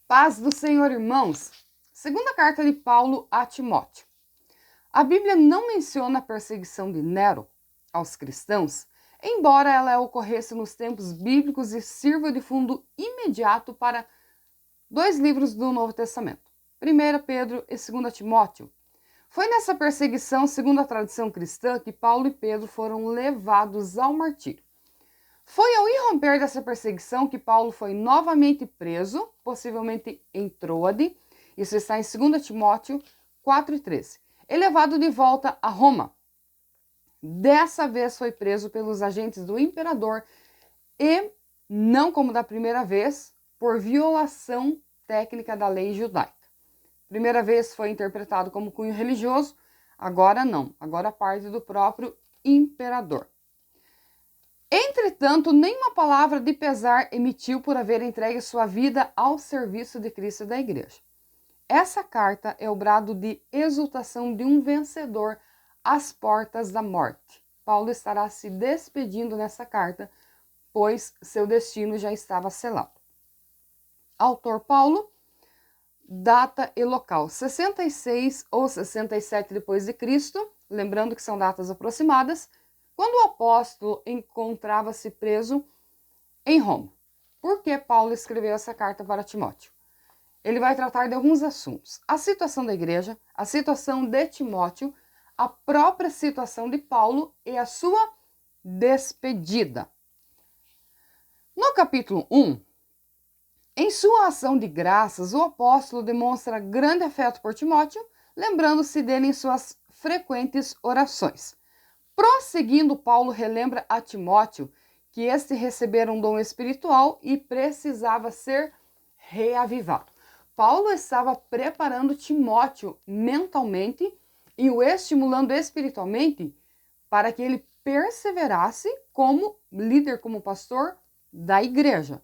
Paz do Senhor, irmãos. Segunda carta de Paulo a Timóteo. A Bíblia não menciona a perseguição de Nero aos cristãos, embora ela ocorresse nos tempos bíblicos e sirva de fundo imediato para dois livros do Novo Testamento, 1 Pedro e 2 Timóteo. Foi nessa perseguição, segundo a tradição cristã, que Paulo e Pedro foram levados ao martírio. Foi ao irromper dessa perseguição que Paulo foi novamente preso, possivelmente em Troade, isso está em 2 Timóteo 4:13, e levado de volta a Roma. Dessa vez foi preso pelos agentes do imperador e, não como da primeira vez, por violação técnica da lei judaica. Primeira vez foi interpretado como cunho religioso, agora não, agora parte do próprio imperador. Entretanto, nenhuma palavra de pesar emitiu por haver entregue sua vida ao serviço de Cristo e da igreja. Essa carta é o brado de exultação de um vencedor às portas da morte. Paulo estará se despedindo nessa carta, pois seu destino já estava selado. Autor Paulo, data e local 66 ou 67 depois de Cristo, lembrando que são datas aproximadas, quando o apóstolo encontrava-se preso em Roma. Por que Paulo escreveu essa carta para Timóteo? Ele vai tratar de alguns assuntos: a situação da igreja, a situação de Timóteo, a própria situação de Paulo e a sua despedida. No capítulo 1, em sua ação de graças, o apóstolo demonstra grande afeto por Timóteo, lembrando-se dele em suas frequentes orações. Prosseguindo, Paulo relembra a Timóteo que este recebera um dom espiritual e precisava ser reavivado. Paulo estava preparando Timóteo mentalmente e o estimulando espiritualmente para que ele perseverasse como líder, como pastor da igreja.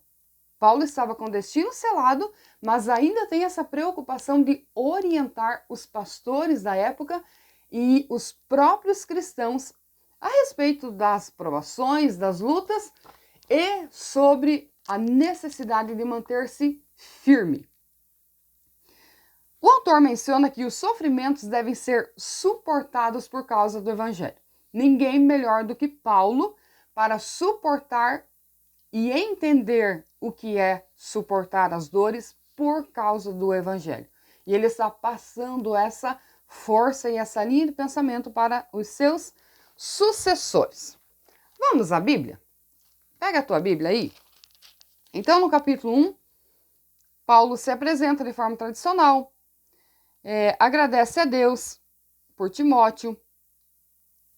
Paulo estava com destino selado, mas ainda tem essa preocupação de orientar os pastores da época e os próprios cristãos a respeito das provações, das lutas e sobre a necessidade de manter-se firme. O autor menciona que os sofrimentos devem ser suportados por causa do evangelho. Ninguém melhor do que Paulo para suportar e entender o que é suportar as dores por causa do evangelho. E ele está passando essa força e essa linha de pensamento para os seus sucessores. Vamos à Bíblia? Pega a tua Bíblia aí. Então, no capítulo 1, Paulo se apresenta de forma tradicional, agradece a Deus por Timóteo,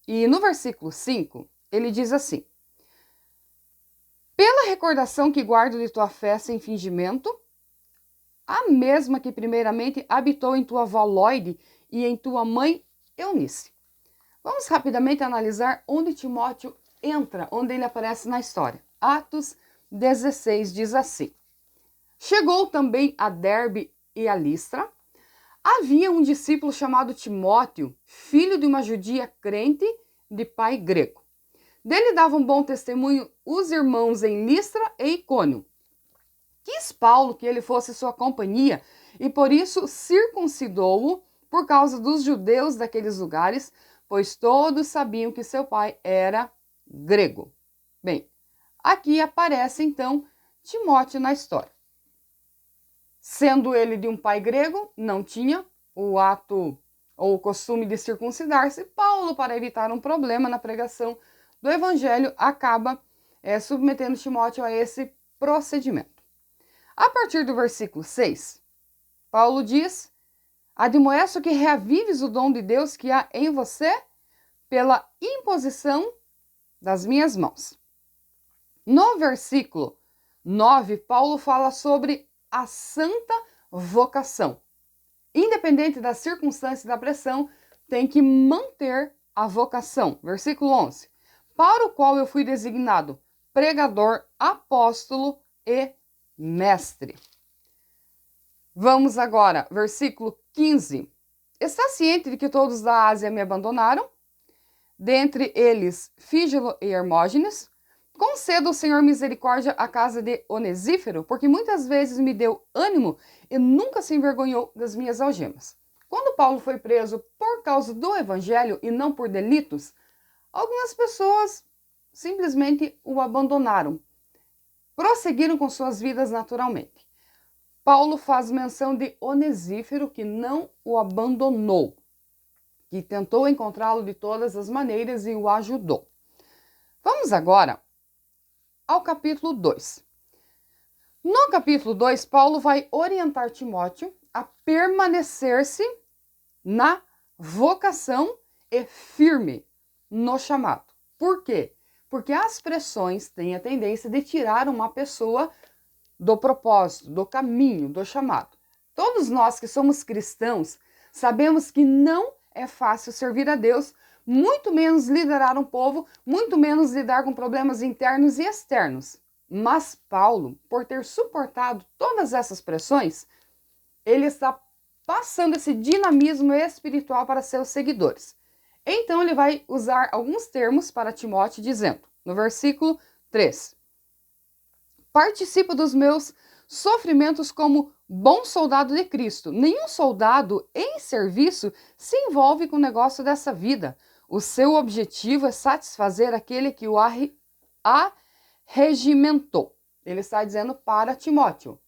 e no versículo 5, ele diz assim: pela recordação que guardo de tua fé sem fingimento, a mesma que primeiramente habitou em tua avó Loide e em tua mãe Eunice. Vamos rapidamente analisar onde Timóteo entra, onde ele aparece na história. Atos 16 diz assim: chegou também a Derbe e a Listra. Havia um discípulo chamado Timóteo, filho de uma judia crente de pai grego. Dele davam bom testemunho os irmãos em Listra e Icônio. Quis Paulo que ele fosse sua companhia e por isso circuncidou-o por causa dos judeus daqueles lugares, pois todos sabiam que seu pai era grego. Bem, aqui aparece então Timóteo na história. Sendo ele de um pai grego, não tinha o ato ou o costume de circuncidar-se. Paulo, para evitar um problema na pregação do evangelho, acaba submetendo Timóteo a esse procedimento. A partir do versículo 6, Paulo diz: admoesto que reavives o dom de Deus que há em você pela imposição das minhas mãos. No versículo 9, Paulo fala sobre a santa vocação. Independente da circunstância e da pressão, tem que manter a vocação. Versículo 11. Para o qual eu fui designado pregador, apóstolo e mestre. Vamos agora, versículo 15. Está ciente de que todos da Ásia me abandonaram? Dentre eles, Fígelo e Hermógenes, Conceda o Senhor misericórdia à casa de Onesífero, porque muitas vezes me deu ânimo e nunca se envergonhou das minhas algemas. Quando Paulo foi preso por causa do evangelho e não por delitos, algumas pessoas simplesmente o abandonaram, prosseguiram com suas vidas naturalmente. Paulo faz menção de Onesífero, que não o abandonou, que tentou encontrá-lo de todas as maneiras e o ajudou. Vamos agora ao capítulo 2. No capítulo 2, Paulo vai orientar Timóteo a permanecer-se na vocação e firme no chamado. Por quê? Porque as pressões têm a tendência de tirar uma pessoa do propósito, do caminho, do chamado. Todos nós que somos cristãos sabemos que não é fácil servir a Deus, muito menos liderar um povo, muito menos lidar com problemas internos e externos. Mas Paulo, por ter suportado todas essas pressões, ele está passando esse dinamismo espiritual para seus seguidores. Então ele vai usar alguns termos para Timóteo, dizendo, no versículo 3, participo dos meus sofrimentos como bom soldado de Cristo. Nenhum soldado em serviço se envolve com o negócio dessa vida. O seu objetivo é satisfazer aquele que o arregimentou. Ele está dizendo para Timóteo,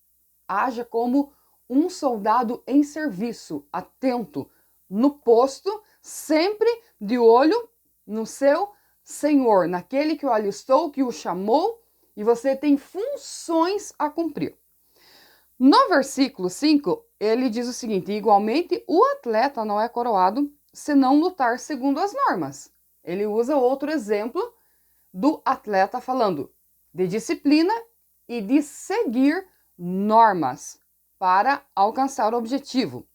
haja como um soldado em serviço, atento, no posto, sempre de olho no seu Senhor, naquele que o alistou, que o chamou, e você tem funções a cumprir. No versículo 5, ele diz o seguinte, igualmente o atleta não é coroado se não lutar segundo as normas. Ele usa outro exemplo do atleta falando de disciplina e de seguir normas para alcançar o objetivo.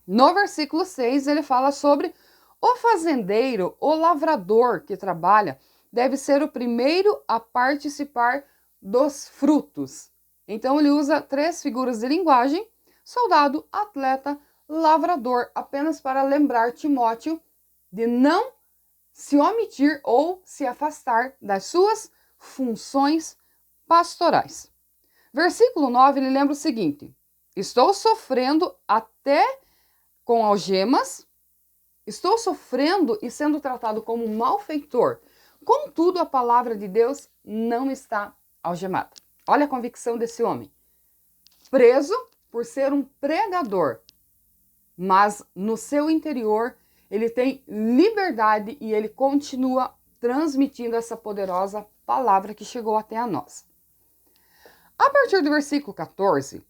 No versículo 6, ele fala sobre o fazendeiro, o lavrador que trabalha, deve ser o primeiro a participar dos frutos. Então ele usa 3 figuras de linguagem, soldado, atleta, lavrador, apenas para lembrar Timóteo de não se omitir ou se afastar das suas funções pastorais. Versículo 9, ele lembra o seguinte, estou sofrendo até com algemas, estou sofrendo e sendo tratado como um malfeitor. Contudo, a palavra de Deus não está algemada. Olha a convicção desse homem. Preso por ser um pregador, mas no seu interior ele tem liberdade e ele continua transmitindo essa poderosa palavra que chegou até a nós. A partir do versículo 14,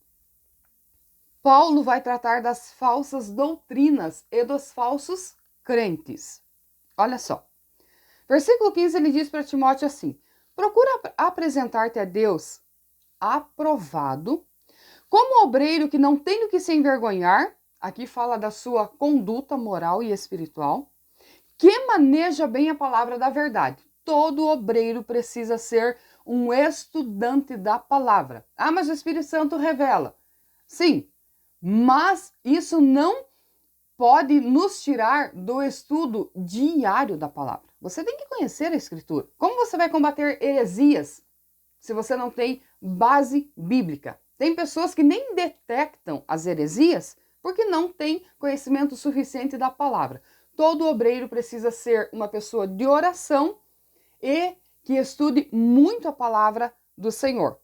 Paulo vai tratar das falsas doutrinas e dos falsos crentes. Olha só. Versículo 15, ele diz para Timóteo assim, procura apresentar-te a Deus aprovado, como obreiro que não tem do que se envergonhar, aqui fala da sua conduta moral e espiritual, que maneja bem a palavra da verdade. Todo obreiro precisa ser um estudante da palavra. Ah, mas o Espírito Santo revela. Sim, mas isso não pode nos tirar do estudo diário da palavra. Você tem que conhecer a Escritura. Como você vai combater heresias se você não tem base bíblica? Tem pessoas que nem detectam as heresias porque não têm conhecimento suficiente da palavra. Todo obreiro precisa ser uma pessoa de oração e que estude muito a palavra do Senhor.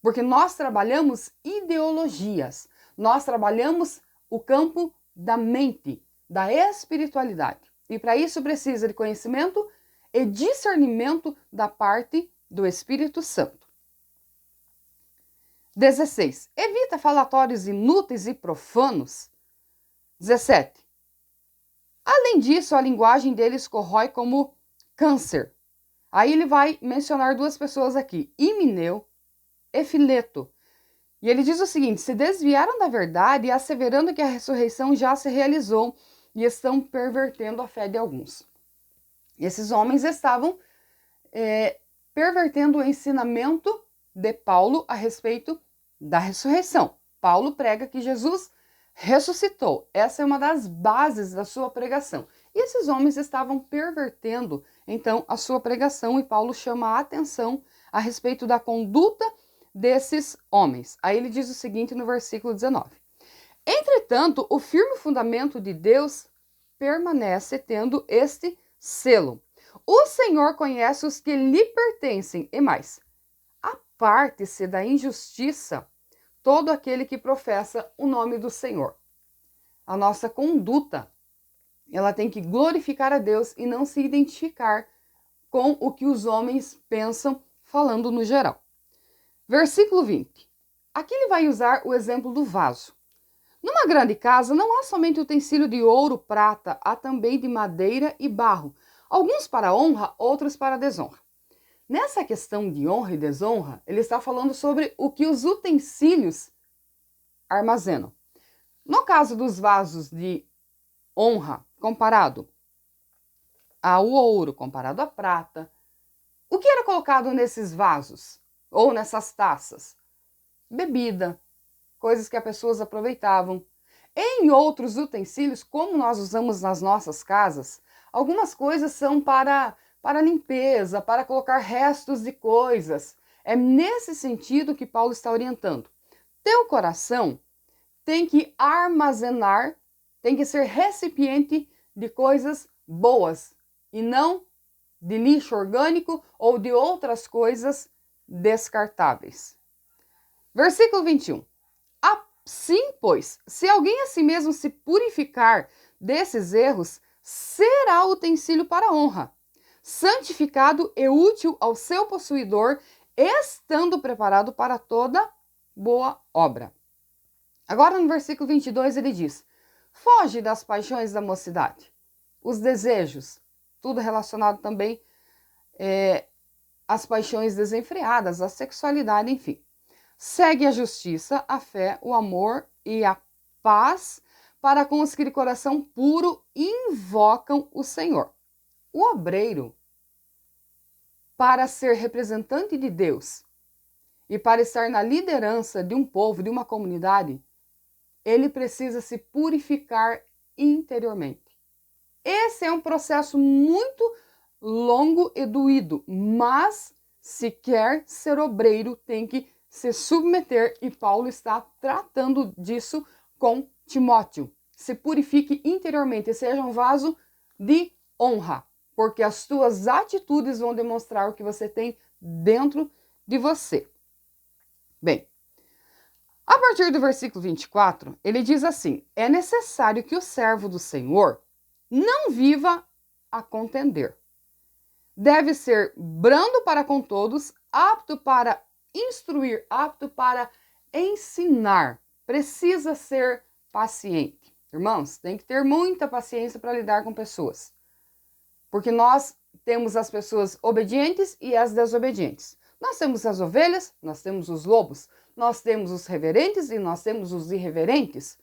Porque nós trabalhamos ideologias, nós trabalhamos o campo da mente, da espiritualidade. E para isso precisa de conhecimento e discernimento da parte do Espírito Santo. 16. Evita falatórios inúteis e profanos. 17. Além disso, a linguagem deles corrói como câncer. Aí ele vai mencionar 2 pessoas aqui, Himeneu e Fileto. E ele diz o seguinte, se desviaram da verdade, asseverando que a ressurreição já se realizou e estão pervertendo a fé de alguns. Esses homens estavam pervertendo o ensinamento de Paulo a respeito da ressurreição. Paulo prega que Jesus ressuscitou. Essa é uma das bases da sua pregação. E esses homens estavam pervertendo, então, a sua pregação, e Paulo chama a atenção a respeito da conduta desses homens. Aí ele diz o seguinte no versículo 19: Entretanto, o firme fundamento de Deus permanece tendo este selo. O Senhor conhece os que lhe pertencem, e mais, aparte-se da injustiça todo aquele que professa o nome do Senhor. A nossa conduta, ela tem que glorificar a Deus e não se identificar com o que os homens pensam, falando no geral. Versículo 20. Aqui ele vai usar o exemplo do vaso. Numa grande casa não há somente utensílio de ouro, prata, há também de madeira e barro, alguns para honra, outros para desonra. Nessa questão de honra e desonra, ele está falando sobre o que os utensílios armazenam. No caso dos vasos de honra, comparado ao ouro, comparado à prata, o que era colocado nesses vasos ou nessas taças? Bebida, coisas que as pessoas aproveitavam. Em outros utensílios, como nós usamos nas nossas casas, algumas coisas são para limpeza, para colocar restos de coisas. É nesse sentido que Paulo está orientando. Teu coração tem que armazenar, tem que ser recipiente de coisas boas e não de lixo orgânico ou de outras coisas descartáveis. Versículo 21. Assim, pois, se alguém a si mesmo se purificar desses erros, será utensílio para honra, santificado e útil ao seu possuidor, estando preparado para toda boa obra. Agora no versículo 22 ele diz: foge das paixões da mocidade, os desejos, tudo relacionado também às paixões desenfreadas, à sexualidade, enfim. Segue a justiça, a fé, o amor e a paz para com os que de coração puro invocam o Senhor. O obreiro, para ser representante de Deus e para estar na liderança de um povo, de uma comunidade, ele precisa se purificar interiormente. Esse é um processo muito longo e doído, mas se quer ser obreiro, tem que se submeter, e Paulo está tratando disso com Timóteo. Se purifique interiormente e seja um vaso de honra, porque as tuas atitudes vão demonstrar o que você tem dentro de você. Bem, a partir do versículo 24, ele diz assim: é necessário que o servo do Senhor não viva a contender. Deve ser brando para com todos, apto para instruir, apto para ensinar. Precisa ser paciente. Irmãos, tem que ter muita paciência para lidar com pessoas. Porque nós temos as pessoas obedientes e as desobedientes. Nós temos as ovelhas, nós temos os lobos, nós temos os reverentes e nós temos os irreverentes.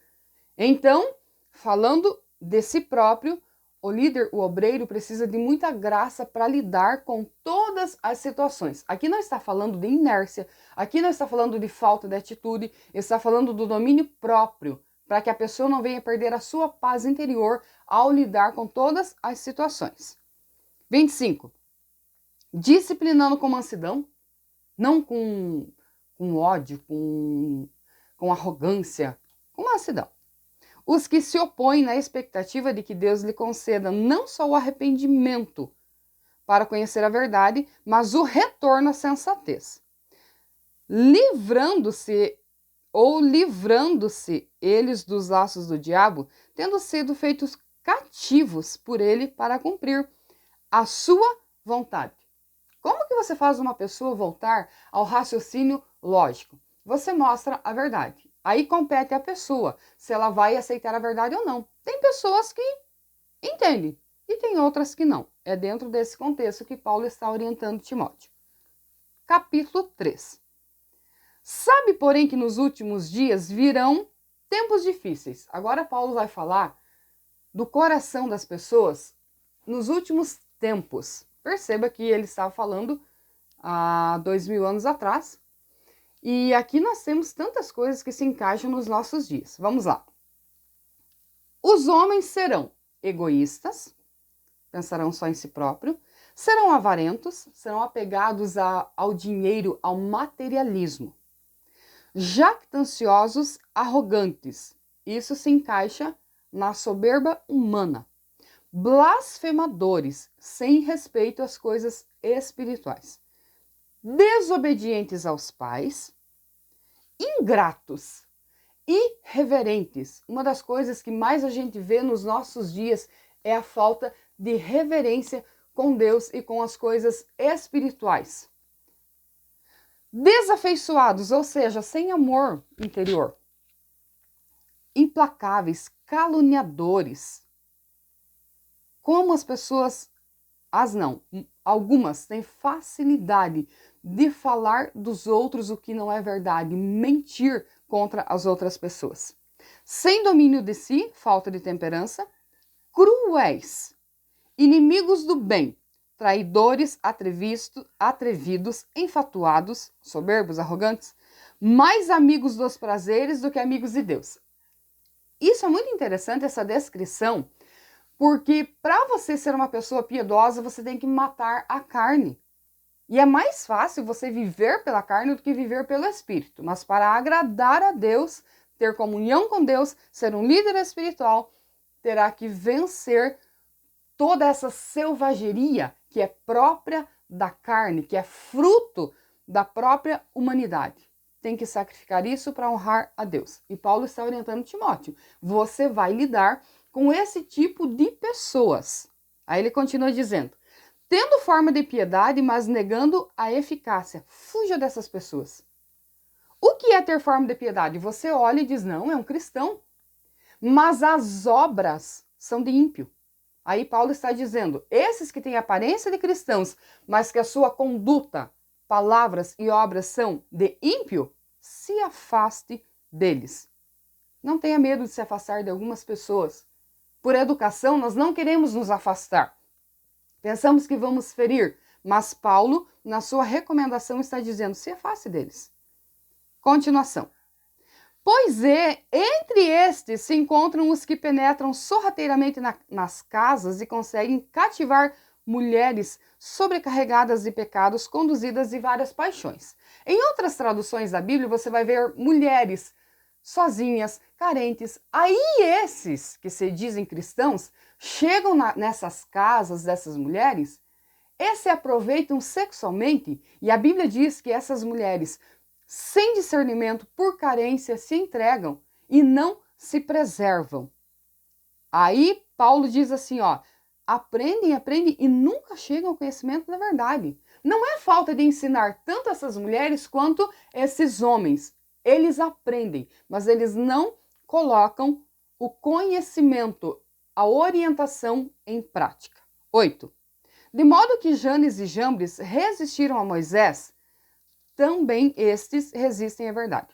Então, falando de si próprio, o líder, o obreiro, precisa de muita graça para lidar com todas as situações. Aqui não está falando de inércia, aqui não está falando de falta de atitude, está falando do domínio próprio, para que a pessoa não venha perder a sua paz interior ao lidar com todas as situações. 25. Disciplinando com mansidão, não com ódio, com arrogância, com mansidão. Os que se opõem na expectativa de que Deus lhe conceda não só o arrependimento para conhecer a verdade, mas o retorno à sensatez. Livrando-se eles dos laços do diabo, tendo sido feitos cativos por ele para cumprir a sua vontade. Como que você faz uma pessoa voltar ao raciocínio lógico? Você mostra a verdade. Aí compete à pessoa se ela vai aceitar a verdade ou não. Tem pessoas que entendem e tem outras que não. É dentro desse contexto que Paulo está orientando Timóteo. Capítulo 3. Sabe, porém, que nos últimos dias virão tempos difíceis. Agora Paulo vai falar do coração das pessoas nos últimos tempos. Perceba que ele estava falando há 2000 anos atrás. E aqui nós temos tantas coisas que se encaixam nos nossos dias. Vamos lá. Os homens serão egoístas, pensarão só em si próprio, serão avarentos, serão apegados ao dinheiro, ao materialismo, jactanciosos, arrogantes. Isso se encaixa na soberba humana. Blasfemadores, sem respeito às coisas espirituais. Desobedientes aos pais. Ingratos. Irreverentes. Uma das coisas que mais a gente vê nos nossos dias é a falta de reverência com Deus e com as coisas espirituais. Desafeiçoados, ou seja, sem amor interior. Implacáveis, caluniadores. Como as pessoas, algumas têm facilidade de falar dos outros o que não é verdade, mentir contra as outras pessoas. Sem domínio de si, falta de temperança, cruéis, inimigos do bem, traidores, atrevidos, enfatuados, soberbos, arrogantes, mais amigos dos prazeres do que amigos de Deus. Isso é muito interessante, essa descrição, porque para você ser uma pessoa piedosa, você tem que matar a carne. E é mais fácil você viver pela carne do que viver pelo Espírito. Mas para agradar a Deus, ter comunhão com Deus, ser um líder espiritual, terá que vencer toda essa selvageria que é própria da carne, que é fruto da própria humanidade. Tem que sacrificar isso para honrar a Deus. E Paulo está orientando Timóteo. Você vai lidar com esse tipo de pessoas. Aí ele continua dizendo, tendo forma de piedade, mas negando a eficácia. Fuja dessas pessoas. O que é ter forma de piedade? Você olha e diz, não, é um cristão. Mas as obras são de ímpio. Aí Paulo está dizendo, esses que têm aparência de cristãos, mas que a sua conduta, palavras e obras são de ímpio, se afaste deles. Não tenha medo de se afastar de algumas pessoas. Por educação, nós não queremos nos afastar. Pensamos que vamos ferir, mas Paulo, na sua recomendação, está dizendo, se afaste deles. Continuação. Pois entre estes se encontram os que penetram sorrateiramente nas casas e conseguem cativar mulheres sobrecarregadas de pecados, conduzidas de várias paixões. Em outras traduções da Bíblia, você vai ver mulheres sozinhas, carentes. Aí esses que se dizem cristãos chegam nessas casas dessas mulheres e se aproveitam sexualmente. E a Bíblia diz que essas mulheres, sem discernimento, por carência, se entregam e não se preservam. Aí Paulo diz assim, aprendem e nunca chegam ao conhecimento da verdade. Não é falta de ensinar tanto essas mulheres quanto esses homens. Eles aprendem, mas eles não colocam o conhecimento, a orientação em prática. 8. De modo que Janes e Jambres resistiram a Moisés, também estes resistem à verdade.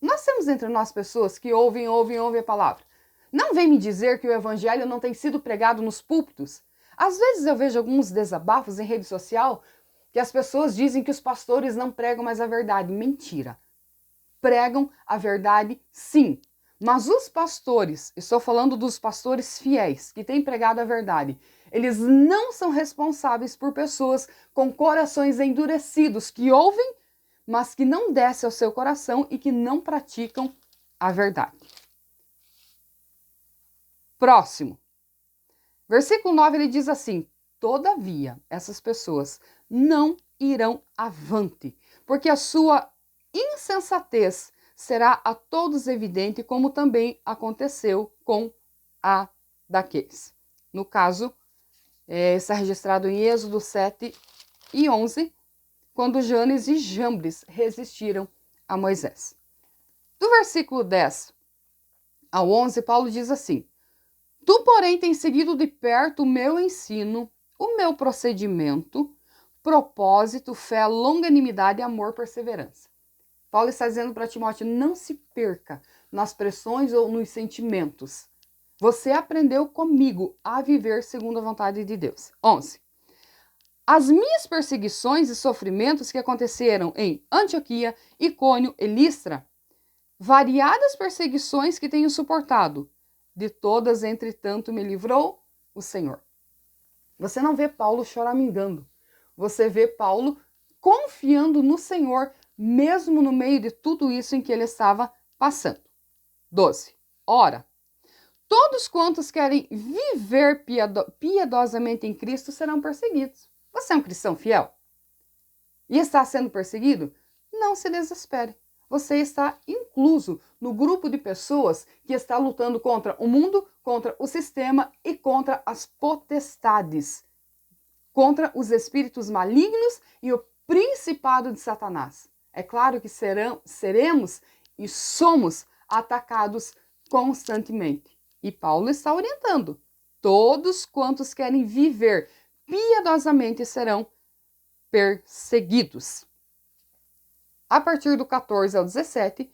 Nós temos entre nós pessoas que ouvem a palavra. Não vem me dizer que o evangelho não tem sido pregado nos púlpitos. Às vezes eu vejo alguns desabafos em rede social que as pessoas dizem que os pastores não pregam mais a verdade. Mentira. Pregam a verdade sim. Mas os pastores, estou falando dos pastores fiéis que têm pregado a verdade, eles não são responsáveis por pessoas com corações endurecidos que ouvem, mas que não descem ao seu coração e que não praticam a verdade. Próximo. Versículo 9, ele diz assim, todavia, essas pessoas não irão avante, porque a sua insensatez será a todos evidente, como também aconteceu com a daqueles. No caso, está registrado em Êxodo 7 e 11, quando Janes e Jambres resistiram a Moisés. Do versículo 10 ao 11, Paulo diz assim, tu, porém, tens seguido de perto o meu ensino, o meu procedimento, propósito, fé, longanimidade, amor, perseverança. Paulo está dizendo para Timóteo, não se perca nas pressões ou nos sentimentos. Você aprendeu comigo a viver segundo a vontade de Deus. 11. As minhas perseguições e sofrimentos que aconteceram em Antioquia, Icônio e Listra, variadas perseguições que tenho suportado, de todas, entretanto, me livrou o Senhor. Você não vê Paulo choramingando. Você vê Paulo confiando no Senhor, mesmo no meio de tudo isso em que ele estava passando. 12. Ora, todos quantos querem viver piedosamente em Cristo serão perseguidos. Você é um cristão fiel? E está sendo perseguido? Não se desespere. Você está incluso no grupo de pessoas que está lutando contra o mundo, contra o sistema e contra as potestades, contra os espíritos malignos e o principado de Satanás. É claro que seremos e somos atacados constantemente. E Paulo está orientando. Todos quantos querem viver piedosamente serão perseguidos. A partir do 14 ao 17,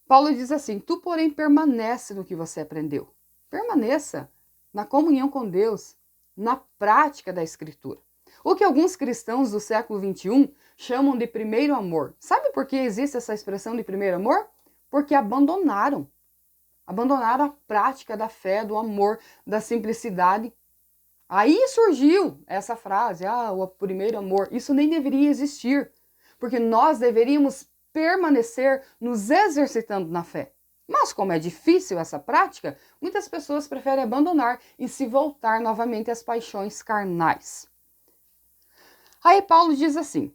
Paulo diz assim: tu, porém, permanece no que você aprendeu. Permaneça na comunhão com Deus, na prática da Escritura. O que alguns cristãos do século XXI chamam de primeiro amor. Sabe por que existe essa expressão de primeiro amor? Porque abandonaram a prática da fé, do amor, da simplicidade. Aí surgiu essa frase, o primeiro amor. Isso nem deveria existir, porque nós deveríamos permanecer nos exercitando na fé. Mas como é difícil essa prática, muitas pessoas preferem abandonar e se voltar novamente às paixões carnais. Aí Paulo diz assim,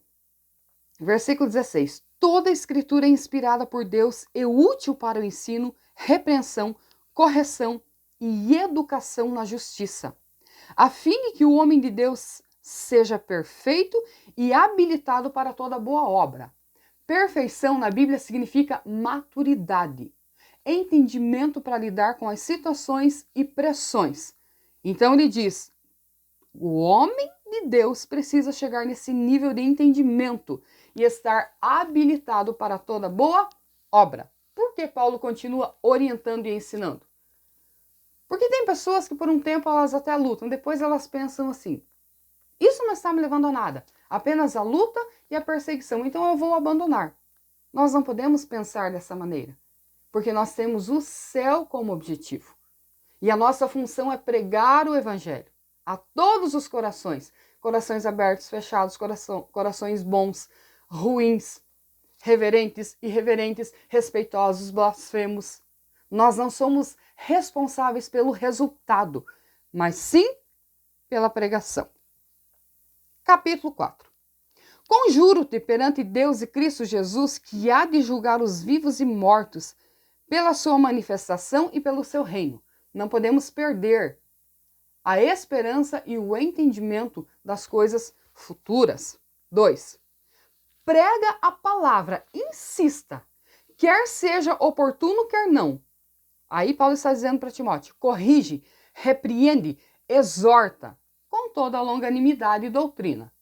versículo 16, toda a escritura é inspirada por Deus e útil para o ensino, repreensão, correção e educação na justiça, a fim de que o homem de Deus seja perfeito e habilitado para toda boa obra. Perfeição na Bíblia significa maturidade, entendimento para lidar com as situações e pressões. Então ele diz, o homem de Deus precisa chegar nesse nível de entendimento e estar habilitado para toda boa obra. Por que Paulo continua orientando e ensinando? Porque tem pessoas que por um tempo elas até lutam, depois elas pensam assim, isso não está me levando a nada, apenas a luta e a perseguição, então eu vou abandonar. Nós não podemos pensar dessa maneira, porque nós temos o céu como objetivo. E a nossa função é pregar o evangelho a todos os corações, corações abertos, fechados, corações bons, ruins, reverentes, irreverentes, respeitosos, blasfemos. Nós não somos responsáveis pelo resultado, mas sim pela pregação. Capítulo 4. Conjuro-te perante Deus e Cristo Jesus, que há de julgar os vivos e mortos, pela sua manifestação e pelo seu reino. Não podemos perder a esperança e o entendimento das coisas futuras. 2. Prega a palavra, insista, quer seja oportuno, quer não. Aí Paulo está dizendo para Timóteo, corrige, repreende, exorta, com toda a longanimidade e doutrina.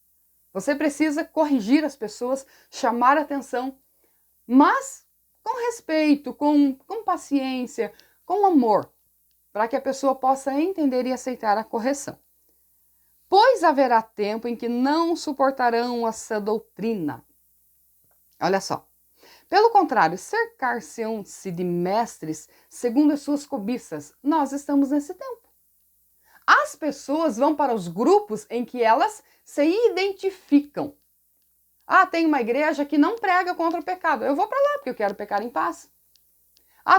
Você precisa corrigir as pessoas, chamar a atenção, mas com respeito, com paciência, com amor, para que a pessoa possa entender e aceitar a correção. Pois haverá tempo em que não suportarão essa doutrina. Olha só. Pelo contrário, cercar-se-ão-se de mestres segundo as suas cobiças. Nós estamos nesse tempo. As pessoas vão para os grupos em que elas se identificam. Tem uma igreja que não prega contra o pecado. Eu vou para lá porque eu quero pecar em paz.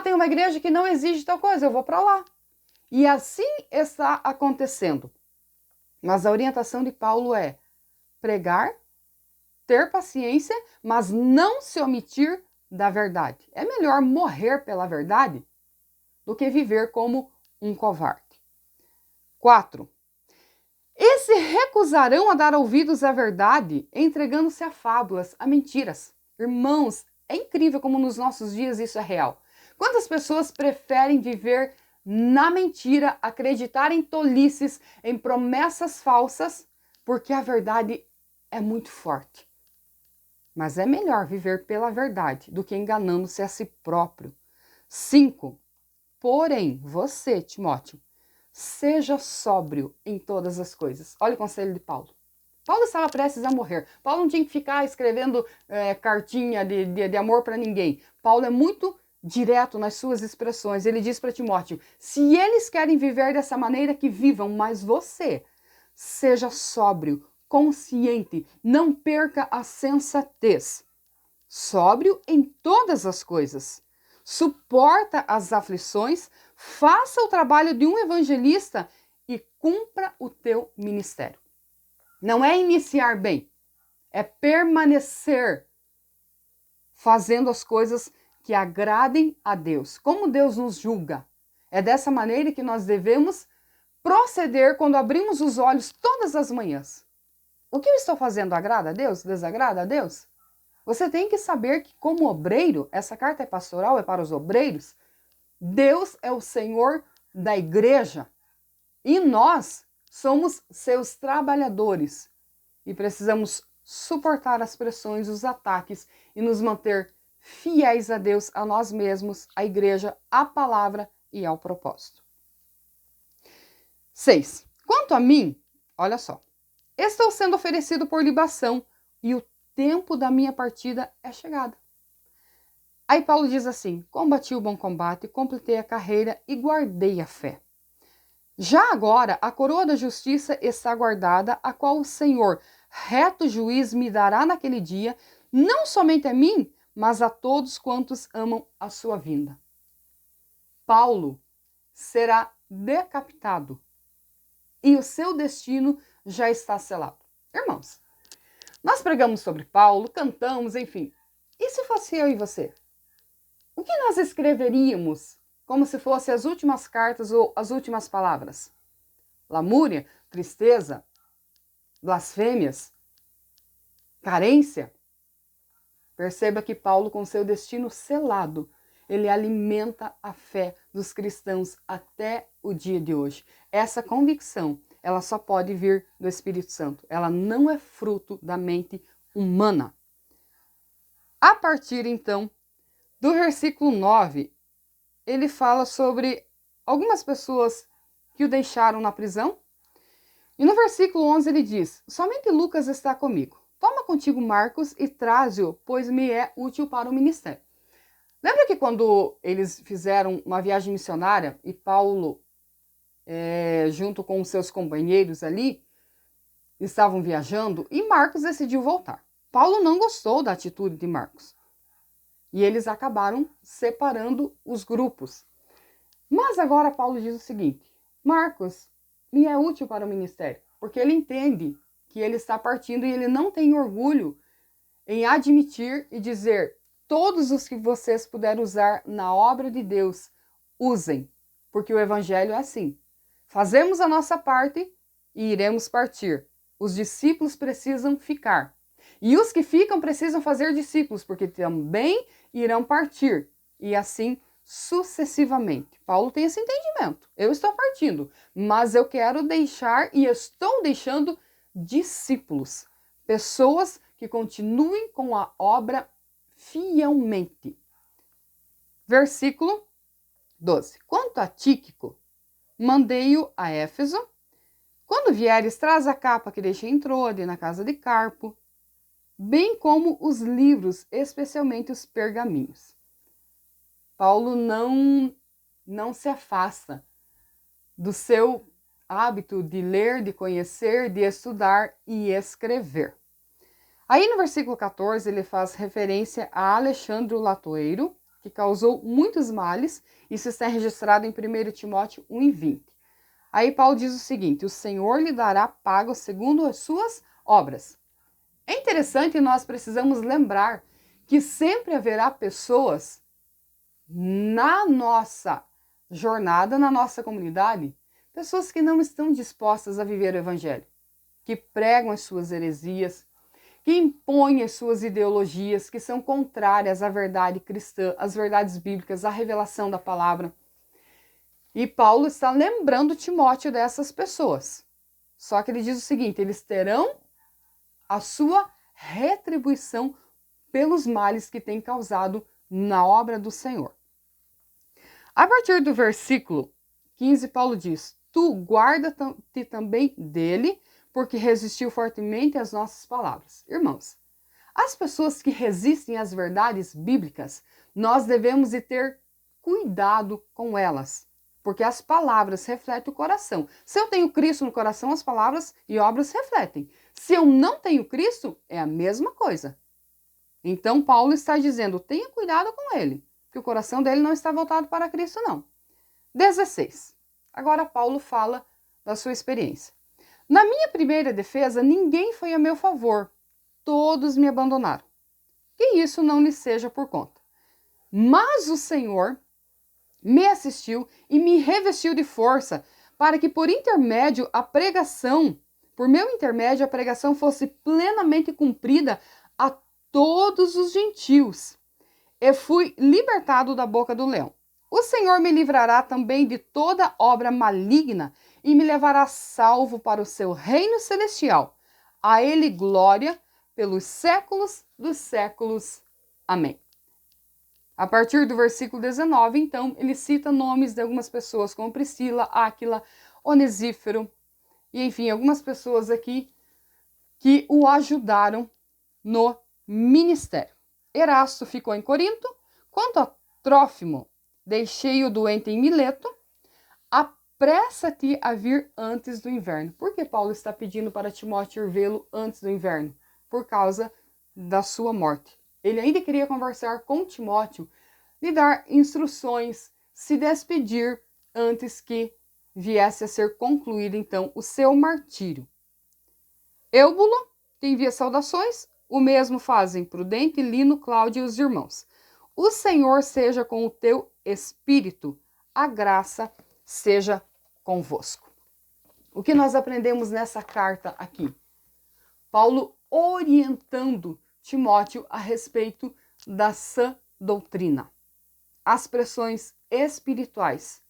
Tem uma igreja que não exige tal coisa. Eu vou para lá. E assim está acontecendo. Mas a orientação de Paulo é pregar, ter paciência, mas não se omitir da verdade. É melhor morrer pela verdade do que viver como um covarde. 4. E se recusarão a dar ouvidos à verdade, entregando-se a fábulas, a mentiras. Irmãos, é incrível como nos nossos dias isso é real. Quantas pessoas preferem viver na mentira, acreditar em tolices, em promessas falsas, porque a verdade é muito forte. Mas é melhor viver pela verdade do que enganando-se a si próprio. 5. Porém, você, Timóteo, seja sóbrio em todas as coisas. Olha o conselho de Paulo. Paulo estava prestes a morrer. Paulo não tinha que ficar escrevendo cartinha de amor para ninguém. Paulo é muito direto nas suas expressões. Ele diz para Timóteo, se eles querem viver dessa maneira, que vivam, mas você seja sóbrio, consciente, não perca a sensatez. Sóbrio em todas as coisas. Suporta as aflições, faça o trabalho de um evangelista e cumpra o teu ministério. Não é iniciar bem, é permanecer fazendo as coisas que agradem a Deus. Como Deus nos julga. É dessa maneira que nós devemos proceder quando abrimos os olhos todas as manhãs. O que eu estou fazendo agrada a Deus? Desagrada a Deus? Você tem que saber que, como obreiro, essa carta é pastoral, é para os obreiros, Deus é o Senhor da igreja e nós somos seus trabalhadores e precisamos suportar as pressões, os ataques e nos manter fiéis a Deus, a nós mesmos, à igreja, à palavra e ao propósito. 6. Quanto a mim, olha só, estou sendo oferecido por libação e o tempo da minha partida é chegada. Aí Paulo diz assim: combati o bom combate, completei a carreira e guardei a fé. Já agora a coroa da justiça está guardada, a qual o Senhor, reto juiz, me dará naquele dia, não somente a mim, mas a todos quantos amam a sua vinda. Paulo será decapitado e o seu destino já está selado. Irmãos, nós pregamos sobre Paulo, cantamos, enfim. E se fosse eu e você? O que nós escreveríamos como se fossem as últimas cartas ou as últimas palavras? Lamúria, tristeza, blasfêmias, carência? Perceba que Paulo, com seu destino selado, ele alimenta a fé dos cristãos até o dia de hoje. Essa convicção, ela só pode vir do Espírito Santo. Ela não é fruto da mente humana. A partir, então, do versículo 9, ele fala sobre algumas pessoas que o deixaram na prisão. E no versículo 11 ele diz: somente Lucas está comigo. Toma contigo Marcos e traze-o, pois me é útil para o ministério. Lembra que quando eles fizeram uma viagem missionária e Paulo, junto com os seus companheiros ali, estavam viajando e Marcos decidiu voltar. Paulo não gostou da atitude de Marcos. E eles acabaram separando os grupos. Mas agora Paulo diz o seguinte: Marcos me é útil para o ministério, porque ele entende que ele está partindo e ele não tem orgulho em admitir e dizer: todos os que vocês puderem usar na obra de Deus, usem, porque o evangelho é assim. Fazemos a nossa parte e iremos partir. Os discípulos precisam ficar. E os que ficam precisam fazer discípulos, porque também irão partir. E assim sucessivamente. Paulo tem esse entendimento. Eu estou partindo, mas eu quero deixar e estou deixando discípulos. Pessoas que continuem com a obra fielmente. Versículo 12. Quanto a Tíquico, mandei-o a Éfeso. Quando vieres, traz a capa que deixei em Trode, na casa de Carpo, bem como os livros, especialmente os pergaminhos. Paulo não se afasta do seu hábito de ler, de conhecer, de estudar e escrever. Aí no versículo 14 ele faz referência a Alexandre o Latoeiro, que causou muitos males. Isso está registrado em 1 Timóteo 1:20. Aí Paulo diz o seguinte: o Senhor lhe dará pago segundo as suas obras. É interessante e nós precisamos lembrar que sempre haverá pessoas na nossa jornada, na nossa comunidade, pessoas que não estão dispostas a viver o evangelho, que pregam as suas heresias, que impõem as suas ideologias, que são contrárias à verdade cristã, às verdades bíblicas, à revelação da palavra. E Paulo está lembrando Timóteo dessas pessoas. Só que ele diz o seguinte: eles terão a sua retribuição pelos males que têm causado na obra do Senhor. A partir do versículo 15, Paulo diz: tu guarda-te também dele, porque resistiu fortemente às nossas palavras. Irmãos, as pessoas que resistem às verdades bíblicas, nós devemos ter cuidado com elas. porque as palavras refletem o coração. Se eu tenho Cristo no coração, as palavras e obras refletem. Se eu não tenho Cristo, é a mesma coisa. Então, Paulo está dizendo, tenha cuidado com ele, que o coração dele não está voltado para Cristo, não. 16. Agora, Paulo fala da sua experiência. Na minha primeira defesa, ninguém foi a meu favor. Todos me abandonaram. Que isso não lhe seja por conta. Mas o Senhor me assistiu e me revestiu de força para que por meu intermédio a pregação fosse plenamente cumprida a todos os gentios. E fui libertado da boca do leão. O Senhor me livrará também de toda obra maligna e me levará salvo para o seu reino celestial. A ele glória pelos séculos dos séculos. Amém. A partir do versículo 19, então, ele cita nomes de algumas pessoas, como Priscila, Áquila, Onesífero, e enfim, algumas pessoas aqui que o ajudaram no ministério. Erasto ficou em Corinto. Quanto a Trófimo, deixei o doente em Mileto. Apressa-te a vir antes do inverno. Por que Paulo está pedindo para Timóteo ir vê-lo antes do inverno? Por causa da sua morte. Ele ainda queria conversar com Timóteo, lhe dar instruções, se despedir antes que viesse a ser concluído, então, o seu martírio. Eubulo, que envia saudações, o mesmo fazem Prudente, Lino, Cláudio e os irmãos. O Senhor seja com o teu espírito, a graça seja convosco. O que nós aprendemos nessa carta aqui? Paulo orientando Timóteo a respeito da sã doutrina. As pressões espirituais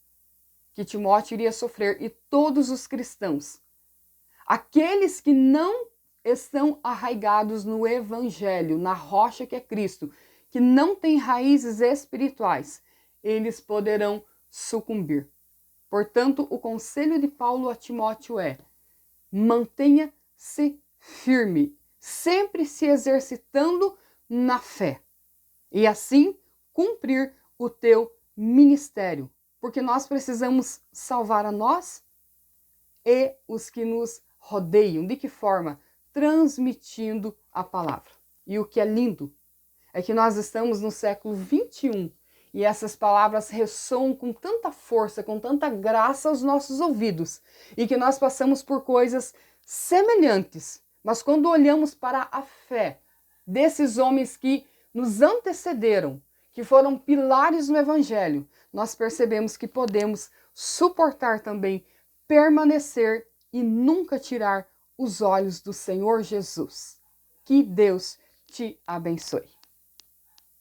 que Timóteo iria sofrer e todos os cristãos. Aqueles que não estão arraigados no evangelho, na rocha que é Cristo, que não têm raízes espirituais, eles poderão sucumbir. Portanto, o conselho de Paulo a Timóteo é: mantenha-se firme, sempre se exercitando na fé, e assim cumprir o teu ministério, porque nós precisamos salvar a nós e os que nos rodeiam. De que forma? Transmitindo a palavra. E o que é lindo é que nós estamos no século 21 e essas palavras ressoam com tanta força, com tanta graça aos nossos ouvidos, e que nós passamos por coisas semelhantes. Mas quando olhamos para a fé desses homens que nos antecederam, que foram pilares no Evangelho, nós percebemos que podemos suportar também, permanecer e nunca tirar os olhos do Senhor Jesus. Que Deus te abençoe.